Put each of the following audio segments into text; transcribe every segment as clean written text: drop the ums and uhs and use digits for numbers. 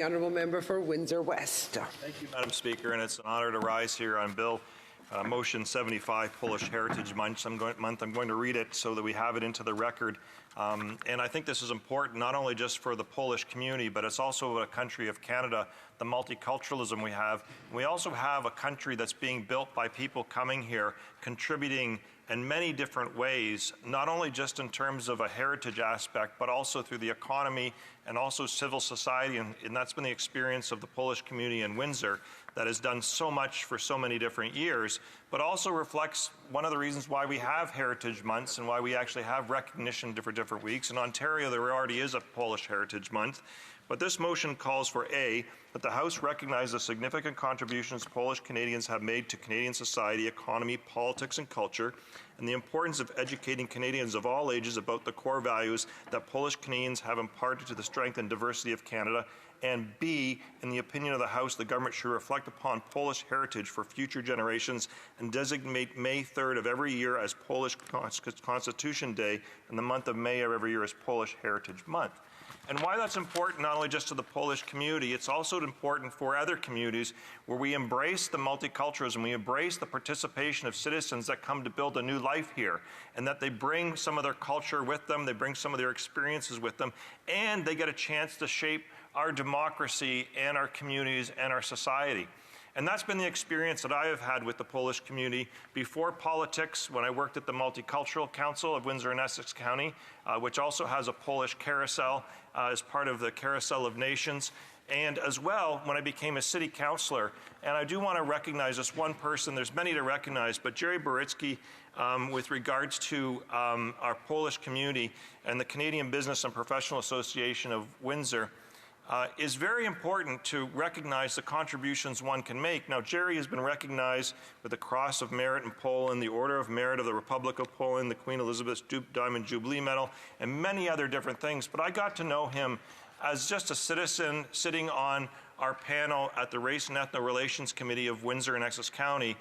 The Honourable Member for Windsor West. Thank you, Madam Speaker, and it's an honour to rise here on Bill Motion 75, Polish Heritage Month. I'm going to read it so that we have it into the record. And I think this is important not only just for the Polish community, but it's also a country of Canada, the multiculturalism we have. We also have a country that's being built by people coming here, contributing in many different ways, not only just in terms of a heritage aspect, but also through the economy and also civil society. And that's been the experience of the Polish community in Windsor that has done so much for so many different years, but also reflects one of the reasons why we have heritage months and why we actually have recognition for different weeks. In Ontario, there already is a Polish Heritage Month. But this motion calls for A, that the House recognize the significant contributions Polish Canadians have made to Canadian society, economy, politics, and culture, and the importance of educating Canadians of all ages about the core values that Polish Canadians have imparted to the strength and diversity of Canada. And B, in the opinion of the House, the government should reflect upon Polish heritage for future generations and designate May 3rd of every year as Polish Constitution Day and the month of May of every year as Polish Heritage Month. And why that's important, not only just to the Polish community, it's also important for other communities where we embrace the multiculturalism, we embrace the participation of citizens that come to build a new life here, and that they bring some of their culture with them, they bring some of their experiences with them, and they get a chance to shape our democracy and our communities and our society. And that's been the experience that I have had with the Polish community before politics, when I worked at the Multicultural Council of Windsor and Essex County, which also has a Polish carousel as part of the Carousel of Nations, and as well when I became a city councillor. And I do want to recognize this one person, there's many to recognize, but Jerry Boricki, with regards to our Polish community and the Canadian Business and Professional Association of Windsor, is very important to recognize the contributions one can make. Now, Jerry has been recognized with the Cross of Merit in Poland, the Order of Merit of the Republic of Poland, the Queen Elizabeth Diamond Jubilee Medal, and many other different things. But I got to know him as just a citizen sitting on our panel at the Race and Ethno Relations Committee of Windsor and Essex County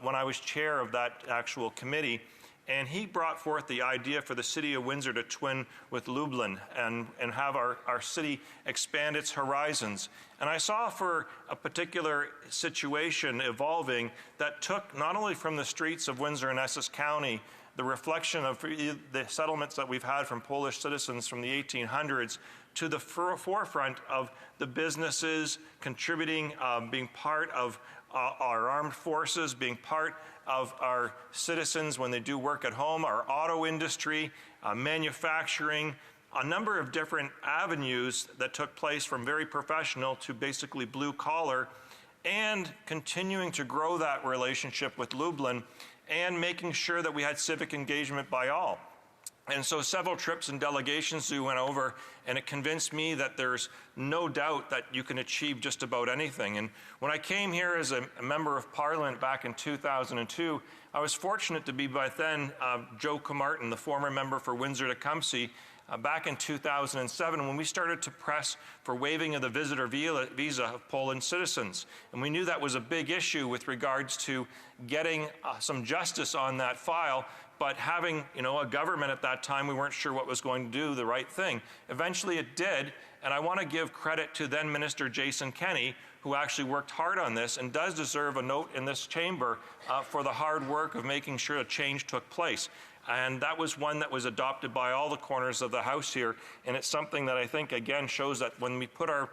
when I was chair of that actual committee. And he brought forth the idea for the city of Windsor to twin with Lublin and have our city expand its horizons. And I saw for a particular situation evolving that took not only from the streets of Windsor and Essex County the reflection of the settlements that we've had from Polish citizens from the 1800s to the forefront of the businesses contributing, being part of our armed forces, being part of our citizens when they do work at home, our auto industry, manufacturing, a number of different avenues that took place from very professional to basically blue collar, and continuing to grow that relationship with Lublin and making sure that we had civic engagement by all. And so several trips and delegations we went over, and it convinced me that there's no doubt that you can achieve just about anything. And when I came here as a member of Parliament back in 2002, I was fortunate to be by then Joe Comartin, the former member for Windsor-Tecumseh, back in 2007 when we started to press for waiving of the visitor visa of Poland citizens. And we knew that was a big issue with regards to getting some justice on that file, but having, a government at that time, we weren't sure what was going to do the right thing. Eventually it did, and I want to give credit to then Minister Jason Kenney, who actually worked hard on this and does deserve a note in this chamber for the hard work of making sure a change took place. And that was one that was adopted by all the corners of the House here, and it's something that I think, again, shows that when we put our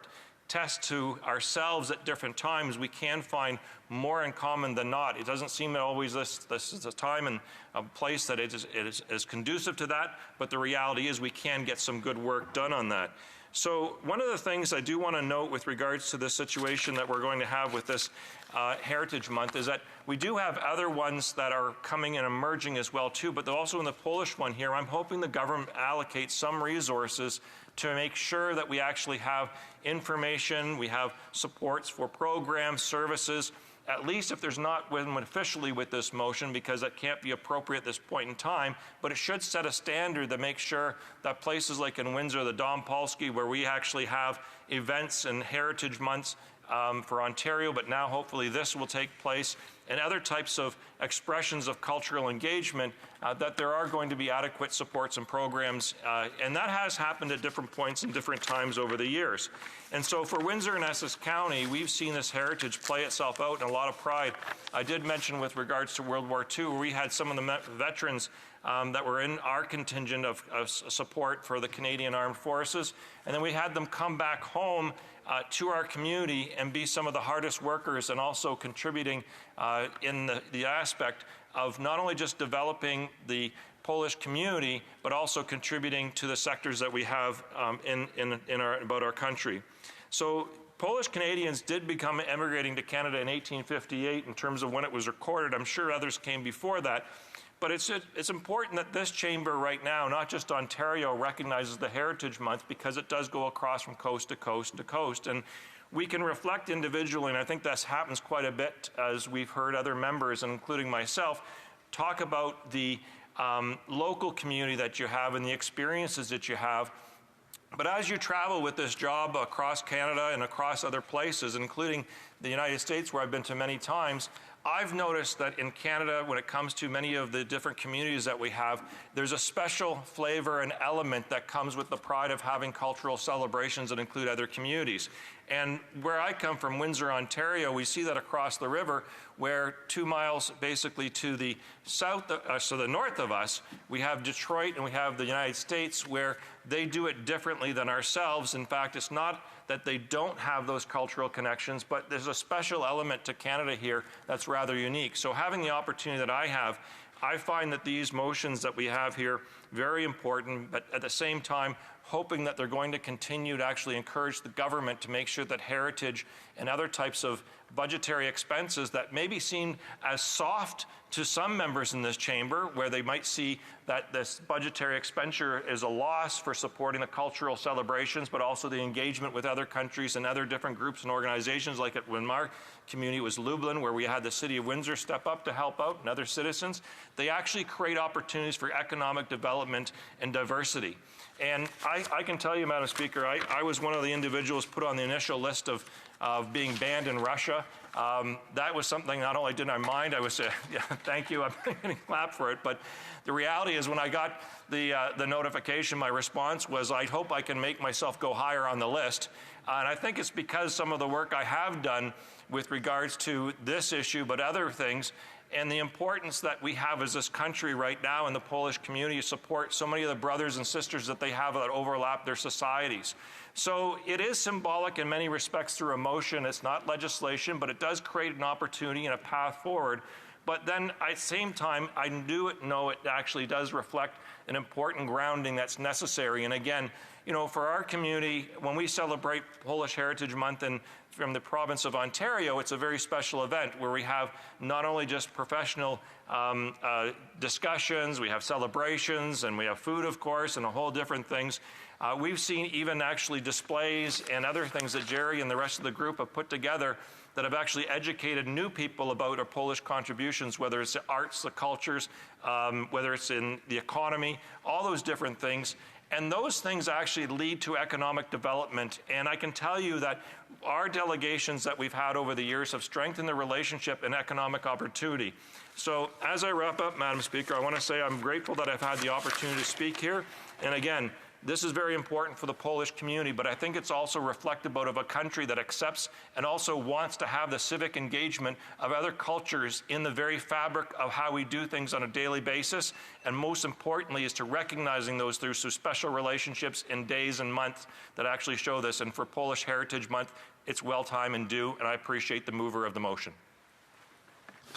test to ourselves at different times, we can find more in common than not. It doesn't seem that always this is a time and a place that it is conducive to that, but the reality is we can get some good work done on that. So one of the things I do want to note with regards to the situation that we're going to have with this Heritage Month is that we do have other ones that are coming and emerging as well too, but also in the Polish one here, I'm hoping the government allocates some resources to make sure that we actually have information, we have supports for programs, services, at least if there's not one officially with this motion, because that can't be appropriate at this point in time, but it should set a standard to make sure that places like in Windsor, the Dom Polski, where we actually have events and heritage months for Ontario, but now hopefully this will take place and other types of expressions of cultural engagement, that there are going to be adequate supports and programs, and that has happened at different points and different times over the years. And so for Windsor and Essex County, we've seen this heritage play itself out in a lot of pride. I did mention with regards to World War II, where we had some of the veterans that were in our contingent of support for the Canadian Armed Forces, and then we had them come back home to our community and be some of the hardest workers, and also contributing in the aspect of not only just developing the Polish community, but also contributing to the sectors that we have about our country. So Polish Canadians did become emigrating to Canada in 1858 in terms of when it was recorded. I'm sure others came before that. But it's important that this chamber right now, not just Ontario, recognizes the Heritage Month, because it does go across from coast to coast to coast. And we can reflect individually, and I think this happens quite a bit as we've heard other members, including myself, talk about the local community that you have and the experiences that you have. But as you travel with this job across Canada and across other places, including the United States, where I've been to many times, I've noticed that in Canada, when it comes to many of the different communities that we have, there's a special flavor and element that comes with the pride of having cultural celebrations that include other communities. And where I come from, Windsor, Ontario, we see that across the river, where 2 miles basically to the south, so the north of us, we have Detroit and we have the United States, where they do it differently than ourselves. In fact, it's not that they don't have those cultural connections, but there's a special element to Canada here that's rather unique. So having the opportunity that I have, I find that these motions that we have here very important, but at the same time, hoping that they're going to continue to actually encourage the government to make sure that heritage and other types of budgetary expenses that may be seen as soft to some members in this chamber, where they might see that this budgetary expenditure is a loss for supporting the cultural celebrations, but also the engagement with other countries and other different groups and organizations, like at Winmar community was Lublin, where we had the City of Windsor step up to help out, and other citizens. They actually create opportunities for economic development and diversity. And I can tell you, Madam Speaker, I was one of the individuals put on the initial list of being banned in Russia. That was something not only did I mind, I was, yeah, thank you, I'm getting clapped for it, but the reality is when I got the notification, my response was, I hope I can make myself go higher on the list. And I think it's because some of the work I have done with regards to this issue, but other things, and the importance that we have as this country right now in the Polish community to support so many of the brothers and sisters that they have that overlap their societies. So it is symbolic in many respects through emotion. It's not legislation, but it does create an opportunity and a path forward. But then at the same time, I do know it actually does reflect an important grounding that's necessary. And again, you know, for our community, when we celebrate Polish Heritage Month and from the province of Ontario, it's a very special event where we have not only just professional discussions, we have celebrations, and we have food, of course, and a whole different things. We've seen even actually displays and other things that Jerry and the rest of the group have put together that have actually educated new people about our Polish contributions, whether it's the arts, the cultures, whether it's in the economy, all those different things. And those things actually lead to economic development. And I can tell you that our delegations that we've had over the years have strengthened the relationship and economic opportunity. So as I wrap up, Madam Speaker, I want to say I'm grateful that I've had the opportunity to speak here. And again, this is very important for the Polish community, but I think it's also reflective of a country that accepts and also wants to have the civic engagement of other cultures in the very fabric of how we do things on a daily basis. And most importantly is to recognizing those through special relationships in days and months that actually show this. And for Polish Heritage Month, it's well time and due, and I appreciate the mover of the motion.